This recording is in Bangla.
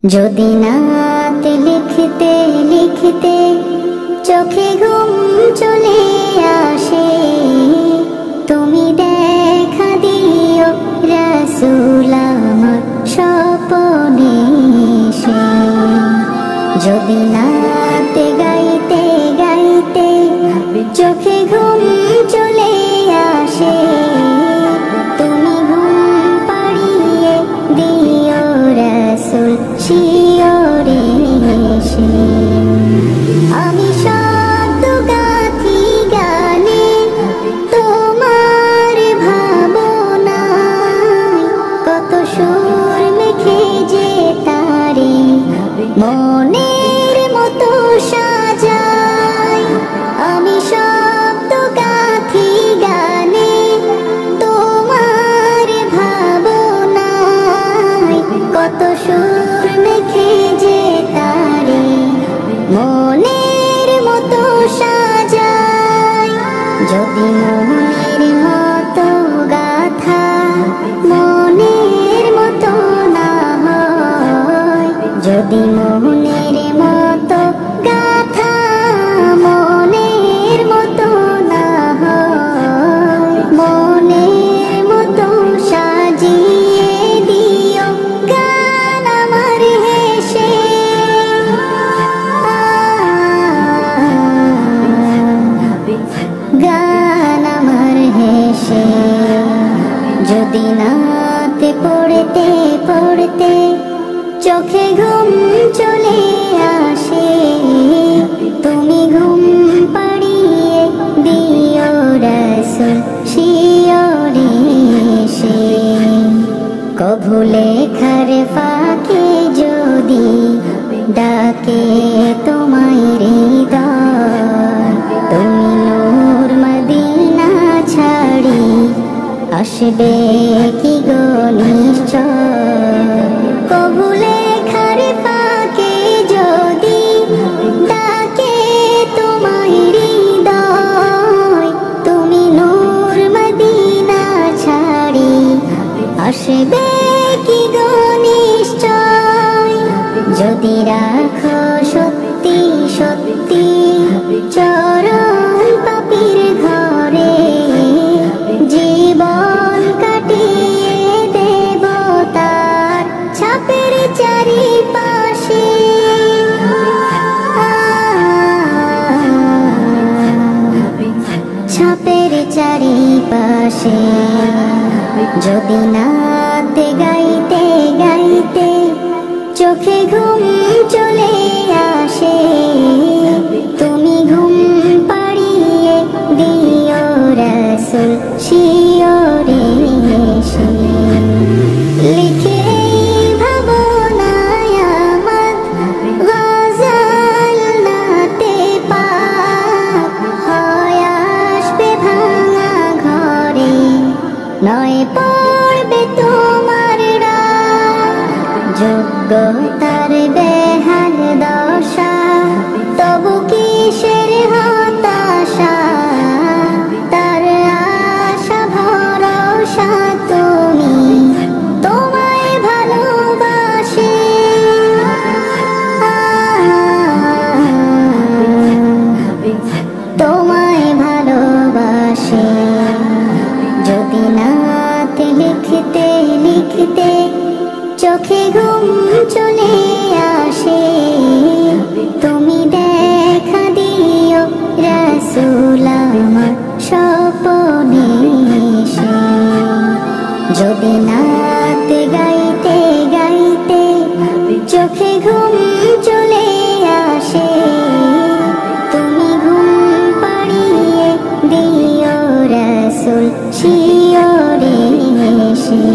যদি নাত লিখতে লিখতে চোখে ঘুম চলে আসে, তুমি দেখা দিও রাসূল আমার স্বপ্নে এসে। যদি নাত গাইতে গাইতে চোখে ঘুম চলে আসে, তুমি ঘুম পাড়িয়ে দিও রাসূল শিয়রে এসে। আমি শব্দ গাথি গানে তোমার ভাবনায়, কত সুর মেখে যে তারে মনের মতো সাজাই। আমি শব্দ গাথি গানে তোমার ভাবনায়, কত সুর মেখে যে তারে মনের মতো সাজাই। যদি মনের মতো গাথা মনের মতো না হয়, যদি মনের মতো গাথা মনের মতো না হয়, মনের মতো সাজিয়ে দিও গান আমার হেসে। গান আমার হেসে। যদি নাতে পড়তে পড়তে চোখে ঘুম চলে আসে, তুমি ঘুম পাড়িয়ে দিও রাসূল শিয়রে এসে। কভু লেখার ফাঁকে যদি ডাকে তোমায় হৃদয়, তুমি নূর মদিনা ছাড়ি আসবে কি গো নিশ্চয়। কভু লেখার ফাঁকে যদি ডাকে তোমায় হৃদয়, তুমি নূর মদিনা ছাড়ি আসবে কি গো নিশ্চয়। যদি রাখো সত্যি সত্যি চরণ পাপীর ঘরে, জীবন কাটিয়ে দেব তার ছাপের চারিপাশে। ছাপের চারিপাশে। যদি নাতে গাইতে গাইতে চোখে ঘুম চলে আসে, তুমি ঘুম পাড়িয়ে দিও রাসূল শিয়রে এসে। লিখে ভাবনায় আমার গজল নাতে পাক, হয় আসবে ভাঙা ঘরে, নয় পড়বে তোমার রাগ। যোগ্যতার বেহাল দশা, তবু কিসের হতাশা, তার আশা ভরসা তুমি তোমায় ভালোবাসে। তোমায় ভালোবাসে। যদি নাতে লিখতে লিখতে চোখে ঘুম চলে আসে, তুমি দেখা দিও রাসূল আমার স্বপ্নে এসে। যদি নাতে গাইতে গাইতে চোখে ঘুম চলে আসে, তুমি ঘুম পাড়িয়ে দিও রাসূল শিয়রে এসে।